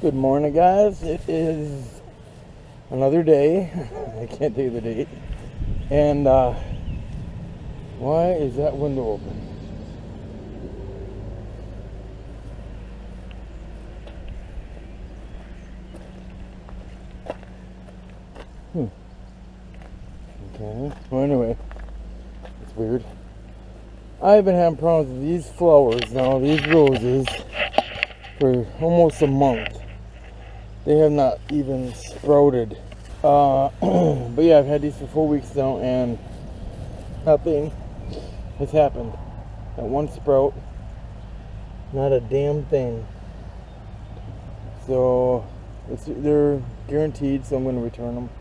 Good morning, guys. It is another day. I can't tell you the date. And why is that window open? Okay. Well, anyway, it's weird. I've been having problems with these flowers now, these roses, for almost a month. They have not even sprouted. But yeah, I've had these for 4 weeks now, and nothing has happened. Not one sprout, not a damn thing. So they're guaranteed, so I'm going to return them,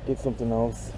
get something else.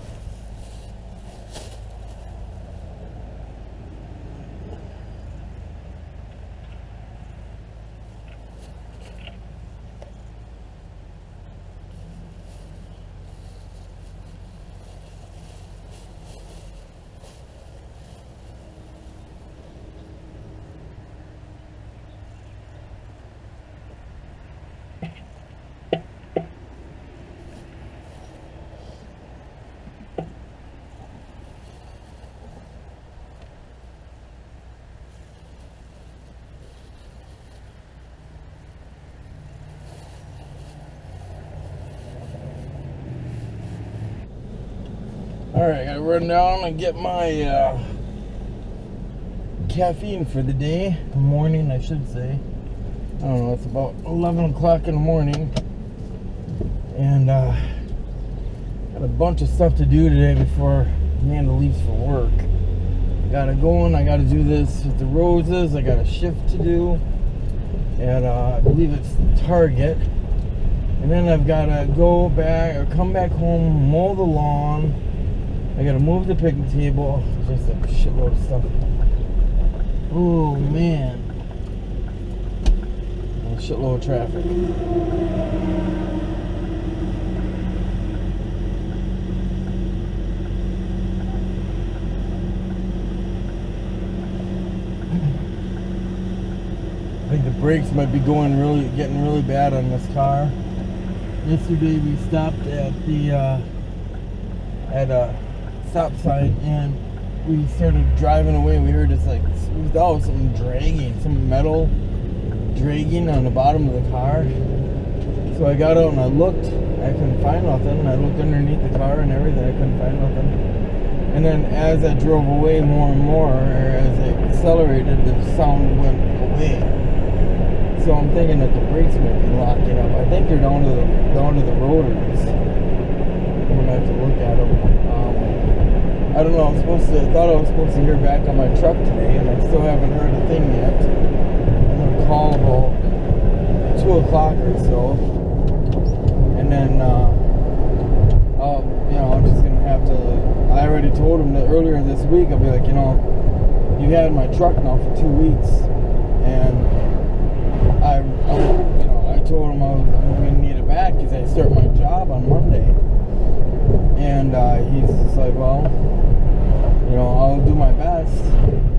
Alright, I gotta run down and get my caffeine for the day. Morning, I should say. I don't know, it's about 11 o'clock in the morning. And got a bunch of stuff to do today before Amanda leaves for work. Gotta go in, I gotta do this with the roses. I got a shift to do. And I believe it's Target. And then I've gotta go back or come back home, mow the lawn. I gotta move the picnic table. Just a shitload of stuff. Oh man. A shitload of traffic. I think the brakes might be getting really bad on this car. Yesterday we stopped at the stop sign, and we started driving away. We heard this something dragging, some metal dragging on the bottom of the car. So I got out and I looked. I couldn't find nothing. I looked underneath the car and everything. I couldn't find nothing. And then as I drove away more and more, or as I accelerated, the sound went away. So I'm thinking that the brakes might be locking up. I think they're down to the rotors. I'm gonna have to look at them. I don't know. I thought I was supposed to hear back on my truck today, and I still haven't heard a thing yet. I'm gonna call about 2 o'clock or so, and then I'm just gonna have to. I already told him that earlier this week. I'll be like, you had my truck now for 2 weeks, and I told him I'm gonna need it back because I start my job on Monday. And he's just like, well, I'll do my best.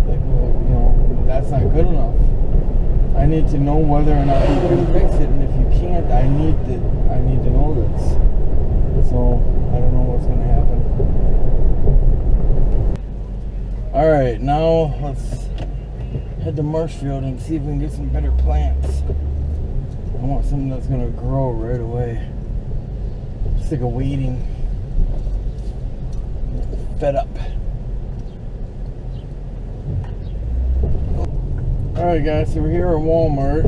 Like, well, that's not good enough. I need to know whether or not you can fix it, and if you can't, I need to know this. So I don't know what's gonna happen. All right, now let's head to Marshfield and see if we can get some better plants. I want something that's gonna grow right away. I'm sick of waiting. Fed up. Alright guys, so we're here at Walmart,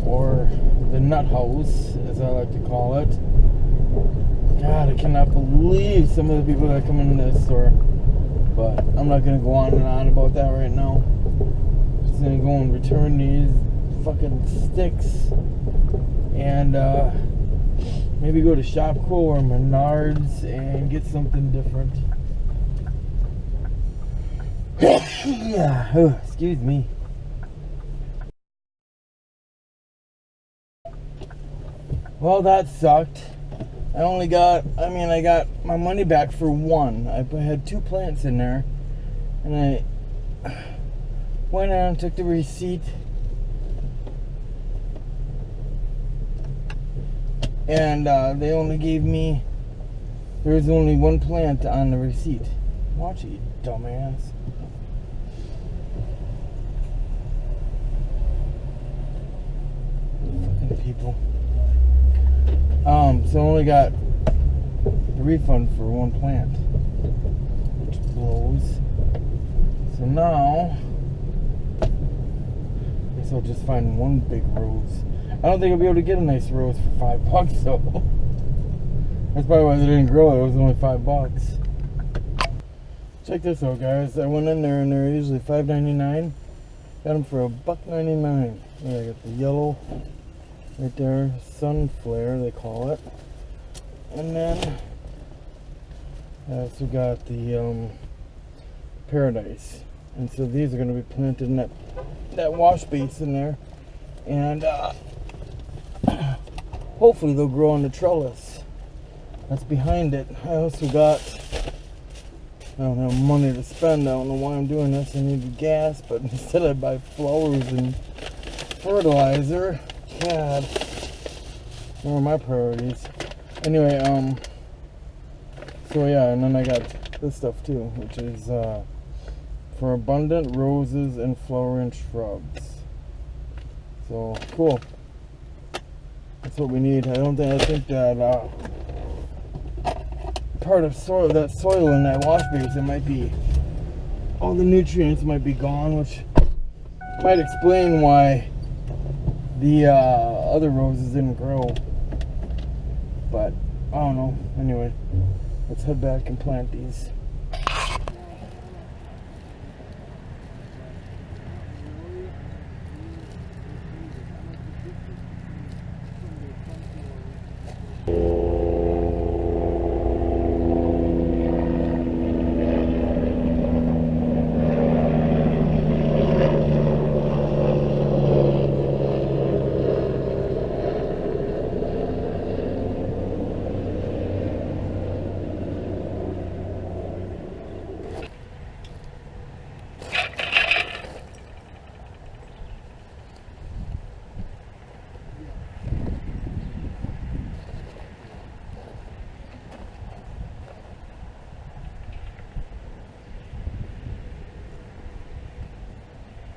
or the Nut House as I like to call it. God, I cannot believe some of the people that come into this store, but I'm not going to go on and on about that right now. Just going to go and return these fucking sticks and maybe go to Shopko or Menards and get something different. Oh, excuse me. Well, that sucked. I got my money back for one. I had 2 plants in there, and I went out and took the receipt and they only gave me, there was only one plant on the receipt. Watch it, you dumbass. Fucking people. So I only got the refund for one plant, which blows. So now, I guess I'll just find one big rose. I don't think I'll be able to get a nice rose for $5 though. That's probably why they didn't grow it. It was only $5. Check this out, guys. I went in there and they're usually $5.99. Got them for $1.99. I got the yellow right there, sun flare they call it. And then I also got the paradise. And so these are going to be planted in that wash basin there. And hopefully they'll grow on the trellis that's behind it. I also got, I don't have money to spend. I don't know why I'm doing this. I needed gas, but instead I buy flowers and fertilizer. God, what are my priorities? Anyway, so yeah, and then I got this stuff too, which is for abundant roses and flowering shrubs. So cool. That's what we need. I think that part of soil, that soil in that wash basin might be, all the nutrients might be gone, which might explain why the other roses didn't grow. But I don't know. Anyway, let's head back and plant these.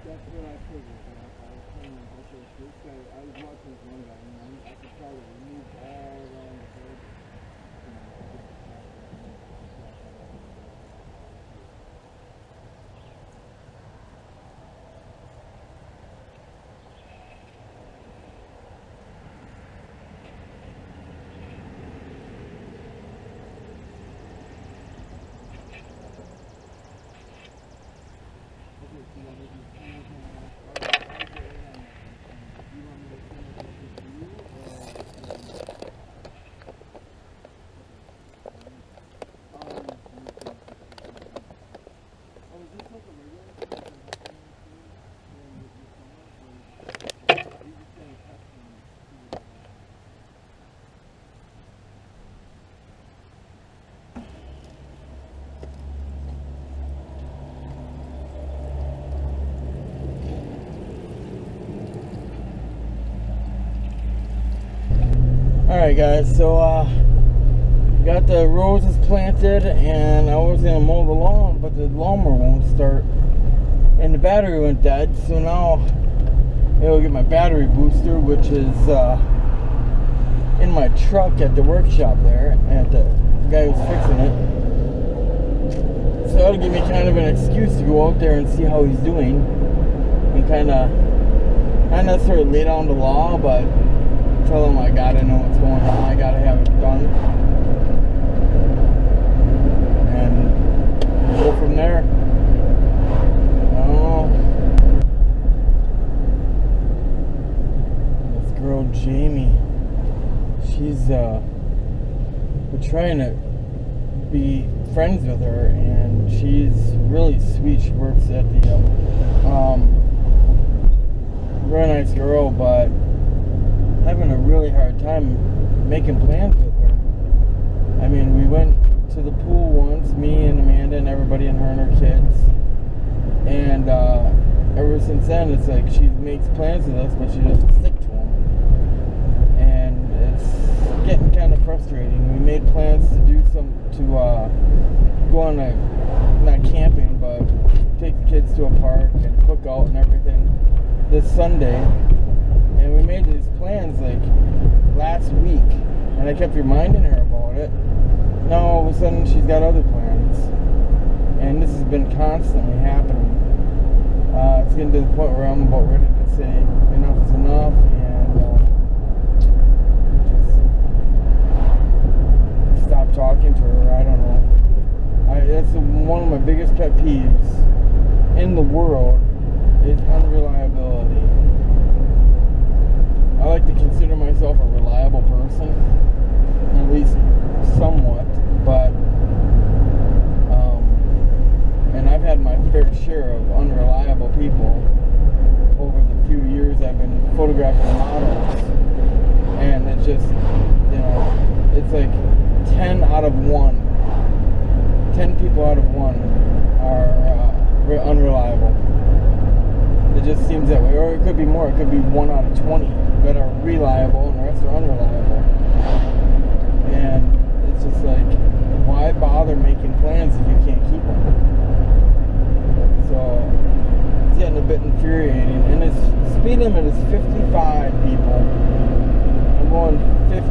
That's what I figured. I was watching this one guy, and I could try to remove all around the bird. Alright guys, so got the roses planted and I was gonna mow the lawn, but the lawnmower won't start and the battery went dead, so now I'll get my battery booster, which is in my truck at the workshop there, at the guy who's fixing it. So that'll give me kind of an excuse to go out there and see how he's doing and kind of, not necessarily lay down the law, but tell him I gotta know what's going on, I gotta have it done, and go from there. I don't know. This girl Jamie, she's we're trying to be friends with her, and she's really sweet. She works at the very nice girl, but having a really hard time making plans with her. I mean, we went to the pool once, me and Amanda and everybody, and her and her kids, and ever since then it's like she makes plans with us, but she doesn't stick to them, and it's to go on not camping, but take the kids to a park and cook out and everything this Sunday. And we made these plans like last week, and I kept reminding her about it. Now all of a sudden she's got other plans, and this has been constantly happening. It's getting to the point where I'm about ready to say enough is enough, and just stop talking to her. I don't know. That's one of my biggest pet peeves in the world is unreliability. I like to consider myself a reliable person, at least somewhat, but and I've had my fair share of unreliable people over the few years I've been photographing models, and it's just, it's like 10 people out of 1 are unreliable. It just seems that way, or it could be more. It could be 1 out of 20 that are reliable and the rest are unreliable. And it's just like, why bother making plans if you can't keep them? So it's getting a bit infuriating. And its speed limit is 55 people. I'm going 50.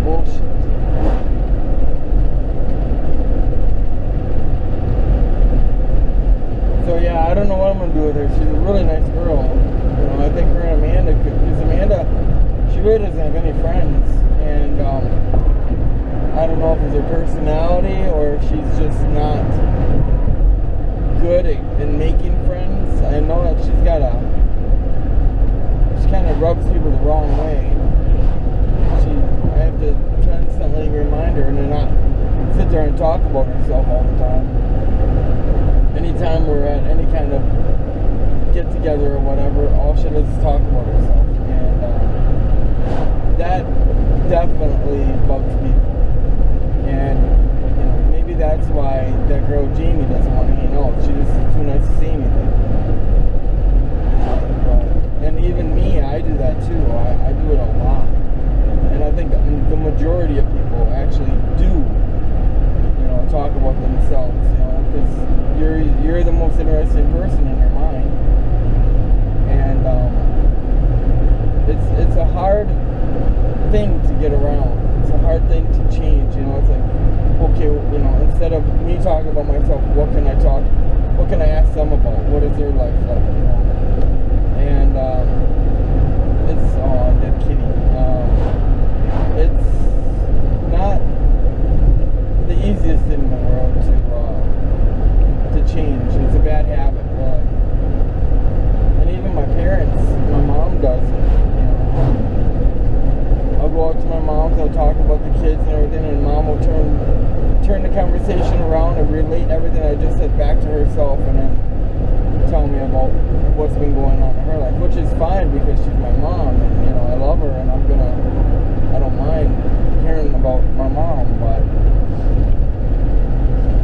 Bullshit. So yeah, I don't know what I'm gonna do with her. She's a really nice girl. I think her and Amanda could, because Amanda, she really doesn't have any friends, and I don't know if it's her personality or if she's just not good at making friends. I know that she kind of rubs people the wrong way. I have to constantly remind her and not sit there and talk about herself all the time. Anytime we're at any kind of get together or whatever, all she does is talk about herself, and that definitely bugs people. And maybe that's why that girl Jamie doesn't want to hang out. She just is too nice to say anything. And even me, I do that too. I do it a lot, and I think the majority of people actually do, talk about themselves, because you're the most interesting person in your mind, and it's a hard thing to get around. It's a hard thing to change. It's like, okay, instead of me talking about myself, what can I ask them about? What is their life like? And it's dead kitty. It's not the easiest thing in the world to change. It's a bad habit, really. And even my parents, my mom does it. I'll go out to my mom's, I'll talk about the kids and everything, and mom will turn the conversation around and relate everything I just said back to herself, and then tell me about what's been going on in her life, which is fine because she's my mom, and I love her, and I don't mind hearing about my mom, but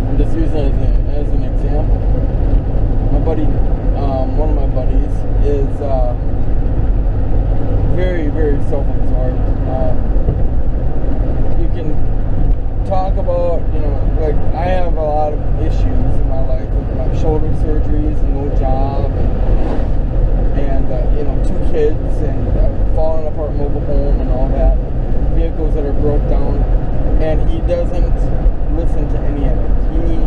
I'm just using it as an example. My buddy, one of my buddies, is very, very self-absorbed. You can talk about, like, I have a lot of issues in my life with my shoulder surgeries and no job, and 2 kids, and a falling apart mobile home and all that, vehicles that are broke down, and he doesn't listen to any of it. He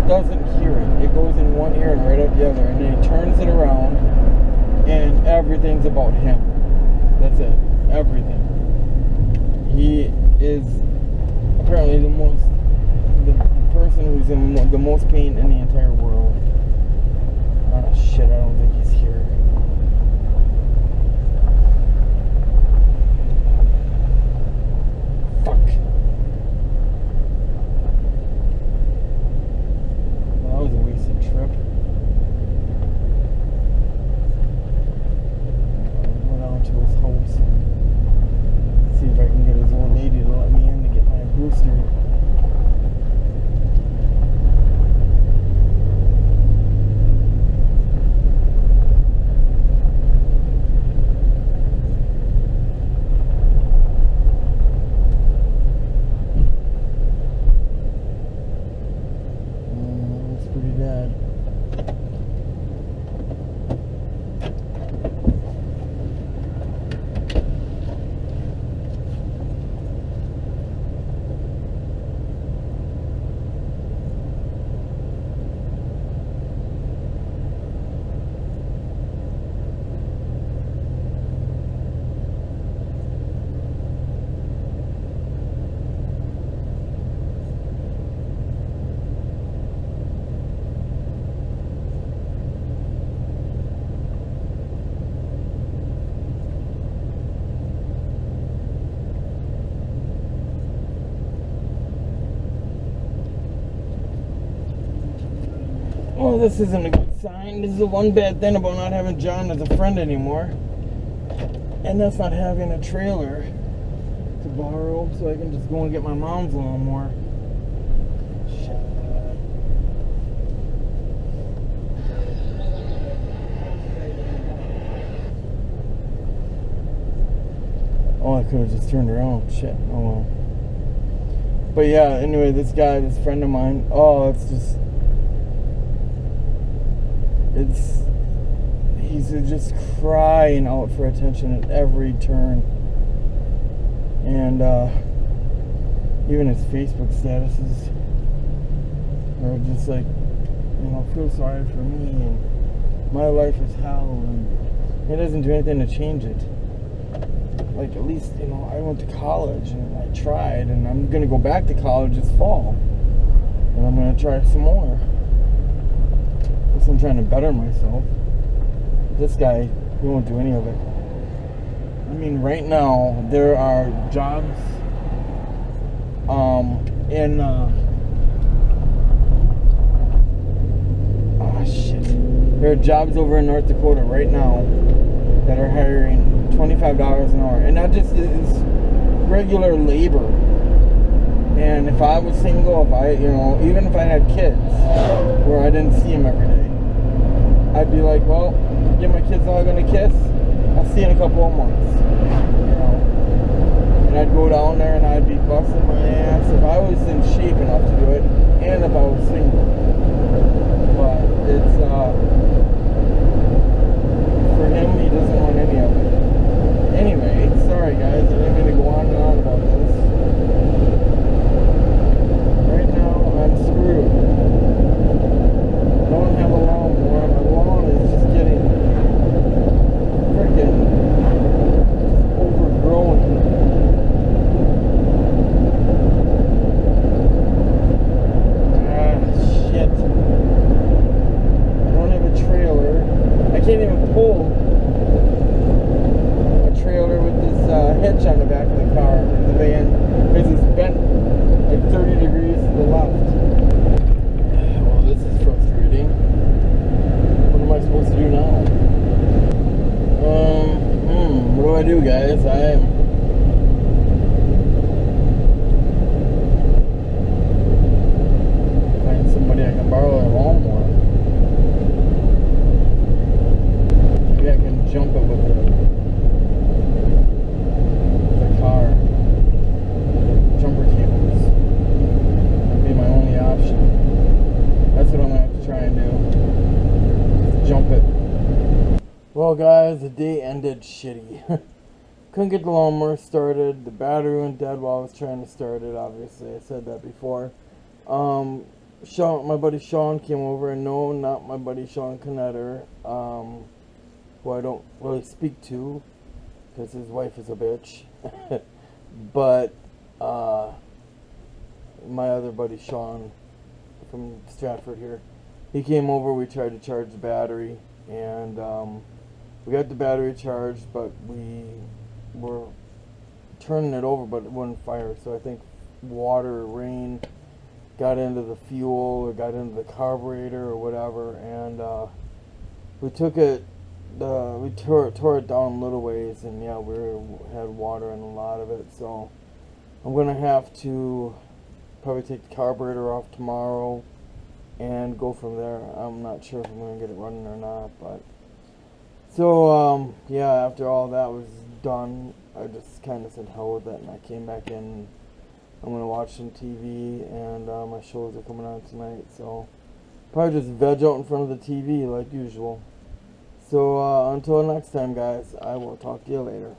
doesn't hear it. It goes in one ear and right out the other, and then he turns it around, and everything's about him. That's it. Everything. He is apparently the person who's in the most pain in the entire world. Oh shit, I don't think he's here. Fuck. Well, that was a wasted trip. I'll go down to his house and see if I can get his old lady to let me in to get my booster. this isn't a good sign. This is the one bad thing about not having John as a friend anymore. And that's not having a trailer to borrow so I can just go and get my mom's lawnmower. Shit. Oh, I could have just turned around. Shit. Oh well. But yeah, anyway, this guy, this friend of mine, oh, he's just crying out for attention at every turn. And even his Facebook statuses are just like, you know, feel sorry for me and my life is hell, and he doesn't do anything to change it. Like, at least, you know, I went to college and I tried, and I'm gonna go back to college this fall, and I'm gonna try some more. Guess I'm trying to better myself. This guy, he won't do any of it. I mean, right now there are jobs in there are jobs over in North Dakota right now that are hiring $25 an hour, and that just is regular labor. And if I was single, if I, you know, even if I had kids where I didn't see them every day, I'd be like, well, give my kids all gonna kiss, I'll see you in a couple of months, you know. And I'd go down there and I'd be busting my ass if I was in shape enough to do it, and if I was single. But it's for him, he doesn't want any of it. Anyway, sorry guys, I didn't mean to go on and on about this. Right now, I'm screwed. I don't have a lawnmower. My lawn is just getting freaking overgrown. Ah, shit. I don't have a trailer. I can't even pull trailer with this hitch on the back of the car, in the van, because it's bent like 30 degrees to the left. Well, this is frustrating. What am I supposed to do now? What do I do, guys? Find somebody I can borrow a lawnmower. Maybe I can jump it with the car, jumper cables. That'd be my only option. That's what I'm gonna have to try and do. Just jump it. Well guys, the day ended shitty. Couldn't get the lawnmower started. The battery went dead while I was trying to start it, obviously. I said that before. My buddy Sean came over, and no, not my buddy Sean Connetter, who I don't really speak to because his wife is a bitch. But my other buddy Sean from Stratford here, he came over. We tried to charge the battery, and we got the battery charged, but we were turning it over, but it wouldn't fire. So I think water or rain got into the fuel or got into the carburetor or whatever, and we took it. We tore it down a little ways, and yeah, we had water in a lot of it. So I'm gonna have to probably take the carburetor off tomorrow and go from there. I'm not sure if I'm gonna get it running or not, but so yeah, after all that was done, I just kind of said hell with it, and I came back in. I'm gonna watch some TV, and my shows are coming on tonight, so probably just veg out in front of the TV like usual. So until next time, guys, I will talk to you later.